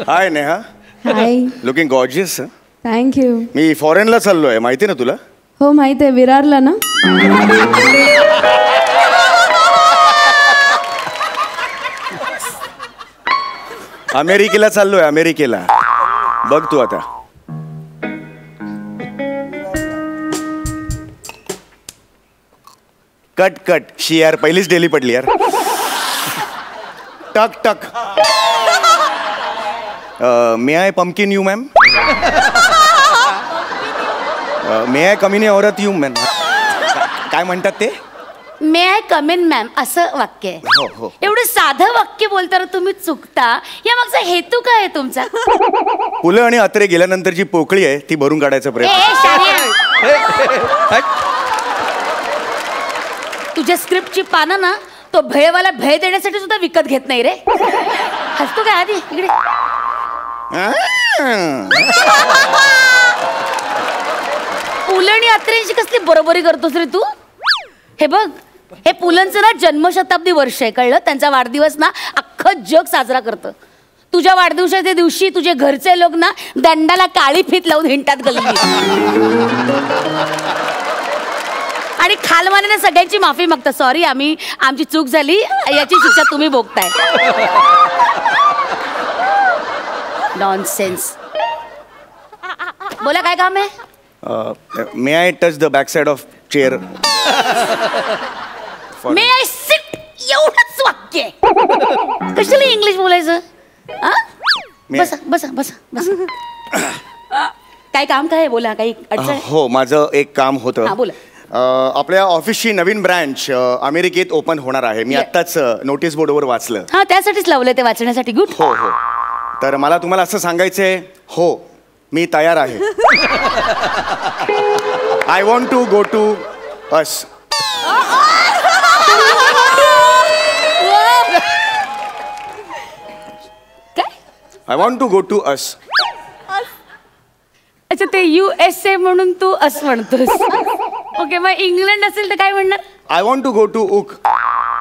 हाय Neha. Hi. Looking gorgeous. Thank you. मी फॉरेनला चाललोय, माहिती ना तुला? हो माहित आहे, विरारला ना. अमेरिकेला चाललोय, अमेरिकेला. बघ तू आता. कट कट शी यार, पहिलीच डेली पडली यार. टक टक. May I pumpkin you ma'am? May I कमी औरत यू मॅम? काय म्हणतात ते? May I come in ma'am असं वाक्य आहे. हो हो. एवढं साधं वाक्य बोलताना तुम्ही चुकता. या मागचा हेतू काय आहे तुमचा? पुलं आणि अत्रे गेल्यानंतर जी पोकळी आहे ती भरून काढायचा प्रयत्न. तुझ्या स्क्रिप्टची पानं ना तो भेळवाला भेळ देण्यासाठी सुद्धा विकत घेत नाही रे. हसतो काय आधी इकडे? पुलं आणि अत्रेंची कसली बरोबरी करतोस रे तू? हे बघ, हे पुलंचं ना जन्मशताब्दी वर्ष आहे, कळलं? त्यांचा वाढदिवस ना अख्खं जग साजरा करतं. तुझ्या वाढदिवसाच्या दिवशी तुझे घरचे लोक ना दंडाला काळी फीत लावून हिंडतात गल्ली. आणि खालमाने सगळ्यांची माफी मागतात. सॉरी, आमची चूक झाली, याची शिक्षा तुम्ही भोगताय. नॉनसेन्स. बोला, काय काम आहे? May I touch the back side of chair? May I sit, एवढंच वाक्य आहे. कशाला इंग्लिश बोलायचं? बसा बसा बसा बसा. काय काम काय आहे? बोला, काही अडचण? हो, माझं एक काम होतं. बोला. आपल्या ऑफिसची नवीन ब्रँच अमेरिकेत ओपन होणार आहे. मी आत्ताच नोटीस बोर्डवर वाचलं. हा, त्यासाठीच लावलं ते वाचण्यासाठी. गुड. हो हो. तर मला तुम्हाला असं सांगायचंय, हो मी तयार आहे. I want to go to US. काय? I want to go to US. अच्छा, ते USA म्हणून तू असं म्हणतोस. ओके, मग इंग्लंड असेल तर काय म्हणणार? I want to go to उक.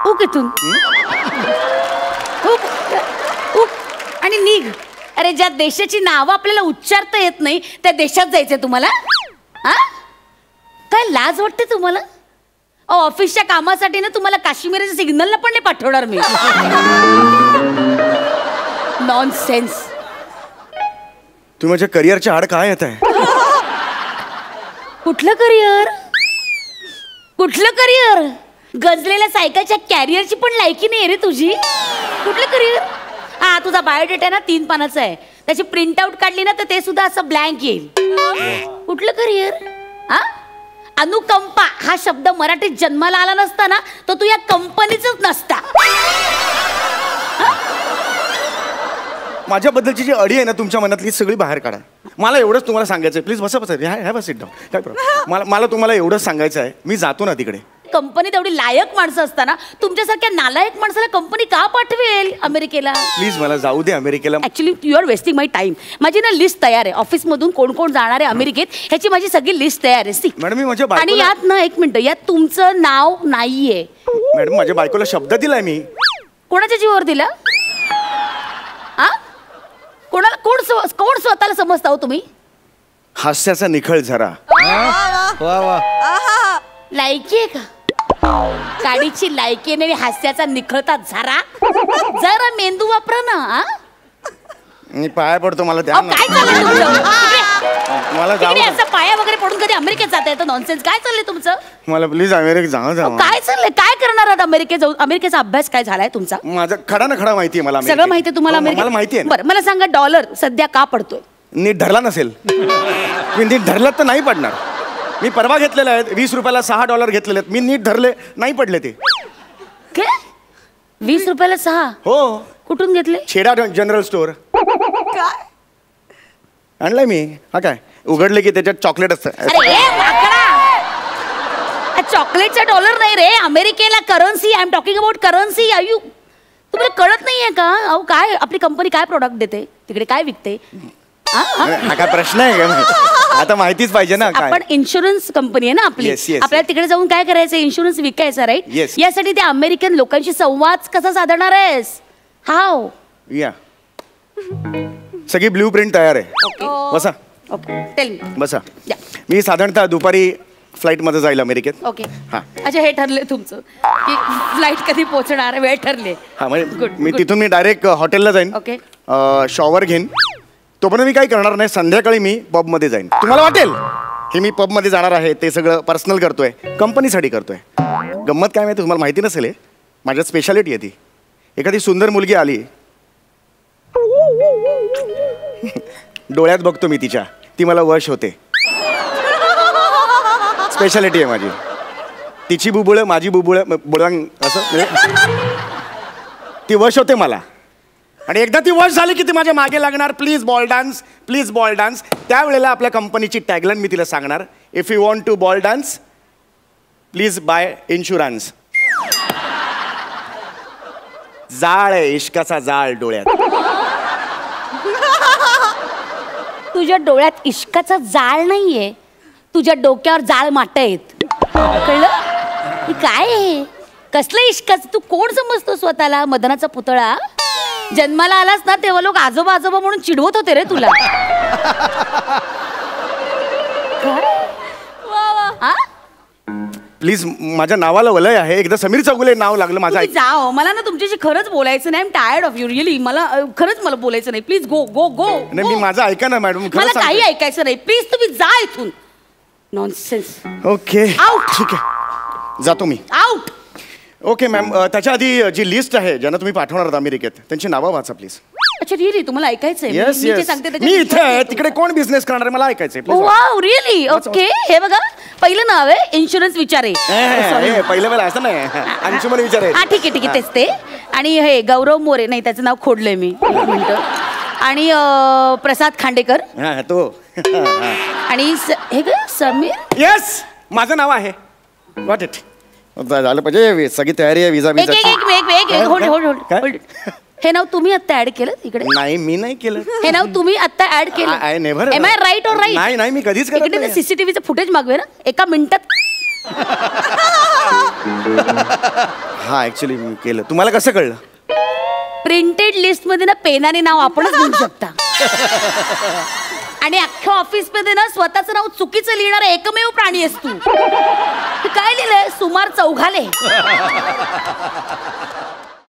उक इथून उक उक आणि निघ. अरे, ज्या देशाची नावं आपल्याला उच्चारता येत नाही त्या देशात जायचंय तुम्हाला? हा, काय लाज वाटते तुम्हाला? ऑफिसच्या कामासाठी ना तुम्हाला काश्मीरच्या सिग्नलला पण नाही पाठवणार मी. नॉनसेन्स. तुम्ही माझ्या करिअरच्या आड काय येत आहे? कुठलं करिअर? कुठलं करिअर? गजलेल्या सायकलच्या कॅरियरची पण लायकी नाही रे तुझी. कुठलं करिअर? हा, तुझा बायोडेटा ना 3 पानाचा आहे. त्याची प्रिंट आउट काढली ना तर ते सुद्धा असं ब्लँक येईल. कुठलं करिअर? हा, अनुकंपा हा शब्द मराठीत जन्माला आला नसता ना तर तू या कंपनीचंच नसता. माझ्याबद्दलची जी अडी आहे ना तुमच्या मनातली सगळी बाहेर काढा. मला एवढंच तुम्हाला सांगायचं आहे. प्लीज बसा बसा. Have a sit down. काय प्रॉब्लेम? मला तुम्हाला एवढंच सांगायचं आहे, मी जातो ना तिकडे. कंपनीत एवढी लायक माणसं असताना तुमच्यासारख्या नालायक माणसाला कंपनी का पाठवेल अमेरिकेला? प्लीज मला जाऊ दे अमेरिकेला. Actually you are wasting my time. माझी ना लिस्ट तयार आहे. ऑफिसमधून कोण कोण जाणार आहे अमेरिकेत ह्याची माझी सगळी लिस्ट तयार आहे. मॅडम, मी माझ्या आणि यात ना, एक मिनिट, यात तुमचं नाव नाहीये. मॅडम, माझ्या बायकोला शब्द दिलाय मी. कोणाच्या जीवावर दिला? हा, कोणाला? कोण स्वतःला समजता हो तुम्ही? हास्याचा निखळ झरा. लायकी आहे का? गाडीची लायकी आणि हास्याचा निखळता झरा. जरा मेंदू वापरा ना. मी पाया पडतो, मला द्या. काय चाललंय तुमचं? मला जाऊ. असं पाया वगैरे पडून कधी अमेरिकेत जाता येतं? नॉनसेन्स. काय चाललंय तुमचं? मला प्लीज अमेरिकेत जाऊ. काय चाललंय? काय करणार आहात अमेरिकेत जाऊन? अमेरिकेचा अभ्यास काय झालाय तुमचा? माझा खडा ना खडा माहिती आहे मला. सगळं माहिती आहे तुम्हाला? मला माहिती आहे. बरं, मला सांगा, डॉलर सध्या का पडतोय? नीट धरला नसेल. मी नीट धरला तर नाही पडणार. मी परवा घेतलेले आहेत, 20 रुपयाला $6 घेतलेले आहेत. मी नीट धरले, नाही पडले ते. काय? 20 रुपयाला 6? हो. कुठून घेतले? छेडा जनरल स्टोअर. आणलाय मी. हा, काय उघडले की त्याच्यात चॉकलेट असतं. चॉकलेटचा डॉलर नाही रे, अमेरिकेला currency. I am talking about currency. तुम्हाला कळत नाहीये का? अहो, काय आपली कंपनी काय प्रोडक्ट देते? तिकडे काय विकते हा काय प्रश्न आहे का? आता माहितीच पाहिजे ना काय. आपण इन्शुरन्स कंपनी आहे ना आपली. Yes, yes, आपल्याला तिकडे जाऊन काय करायचं, इन्शुरन्स विकायचा, राईट? Yes. यासाठी ते अमेरिकन लोकांशी संवाद कसा साधणार आहेस? हाव. या सगळी ब्ल्यू प्रिंट तयार आहे. बसा ओके, टेल मी. बसा. या. मी साधारणतः दुपारी फ्लाईटमध्ये जाईल अमेरिकेत. ओके. हा. अच्छा, हे ठरले तुमचं की फ्लाईट कधी पोहोचणार, वेळ ठरले. हा म्हणजे Good, मी good. तिथून मी डायरेक्ट हॉटेलला जाईन. ओके. शॉवर घेईन. तोपर्यंत मी काही करणार नाही. संध्याकाळी मी पबमध्ये जाईन. तुम्हाला वाटेल की मी पबमध्ये जाणार आहे, ते सगळं पर्सनल करतोय, कंपनीसाठी करतोय. गंमत काय माहिती तुम्हाला माहिती नसेल, माझ्यात स्पेशालिटी आहे ती. एखादी सुंदर मुलगी आली, डोळ्यात बघतो मी तिच्या, ती मला वश होते. स्पेशालिटी आहे माझी. तिची बुबुळं माझी बुबुळं बुळंग असं म्हणजे ती वश होते मला. आणि एकदा ती वश झाली की ती माझ्या मागे लागणार, please ball dance, please ball dance. त्यावेळेला आपल्या कंपनीची टॅगलाईन मी तिला सांगणार, if you want to ball dance please buy insurance. जाळ आहे, इश्काचा जाळ डोळ्यात. तुझ्या डोळ्यात इश्काचा जाळ नाहीये, तुझ्या डोक्यावर जाळ माट आहेत. कळलं? हे काय आहे? कसलं इश्काचं? तू कोण समजतो स्वतःला? मदनाचा पुतळा? जन्माला आलास ना तेव्हा लोक आजोबा आजोबा म्हणून चिडवत होते रे तुला. हा? प्लीज माझ्या नावाला वलय आहे. एकदा समीर चौगुले नाव लागलं माझं तुम्ही जाओ. मला ना तुमच्याशी खरंच बोलायचं नाही. Tired of you really. मला खरंच मला बोलायचं नाही. प्लीज गो गो गो. नाही मी माझं ऐका ना मॅडम. मला काही ऐकायचं नाही. प्लीज तुम्ही जा इथून. नॉनसेन्स. Okay Out. ठीक आहे, जातो मी. आउट. ओके मॅम, त्याच्या आधी जी लिस्ट आहे ज्यांना तुम्ही पाठवणार आहात अमेरिकेत, त्यांची नावं वाचा प्लीज. अच्छा, रिअली तुम्हाला ऐकायचंय? येस मी जे येस. सांगते मी त्याच्यात इथे आहे, विश्वास तिकडे कोण बिझनेस करणार आहे मला ऐकायचंय ठेवतो. Wow, really? ओके. हे बघा, पहिलं नाव आहे इन्शुरन्स विचारे. पहिलं वेळा असं नाही, अंशुमन विचारायचं. हा, ठीक आहे ठीक आहे, तेच ते. आणि हे गौरव मोरे, नाही त्याचं नाव खोडलंय मी, एक मिनिटं. आणि प्रसाद खांडेकर. हा तो. आणि हे ग समीर. येस, माझं नाव आहे. Got it. झालं पाहिजे, सगळी तयारी आहे. विजा एक विजा. एक एक एक एक होल्ड होल्ड होल्ड. हे नाव तुम्ही आता ऍड केलं इकडे? नाही मी नाही केलं. हे नाव तुम्ही आता ऍड केलं? I never. Am I right or right? नाही नाही मी कधीच करत इकडे नाही. सीसीटीव्हीचं फुटेज मागवे ना, एका मिनिटात. हा ऍक्च्युली मी केलं. तुम्हाला कसं कळलं? प्रिंटेड लिस्ट मध्ये ना पेनाने नाव आपणच लिहू शकता. आणि अख्ख्या ऑफिस मध्ये ना स्वतःचं नाव चुकीचं लिहिणारा एकमेव प्राणी आहेस तू. काय लिहिलंय? सुमार चौघाले.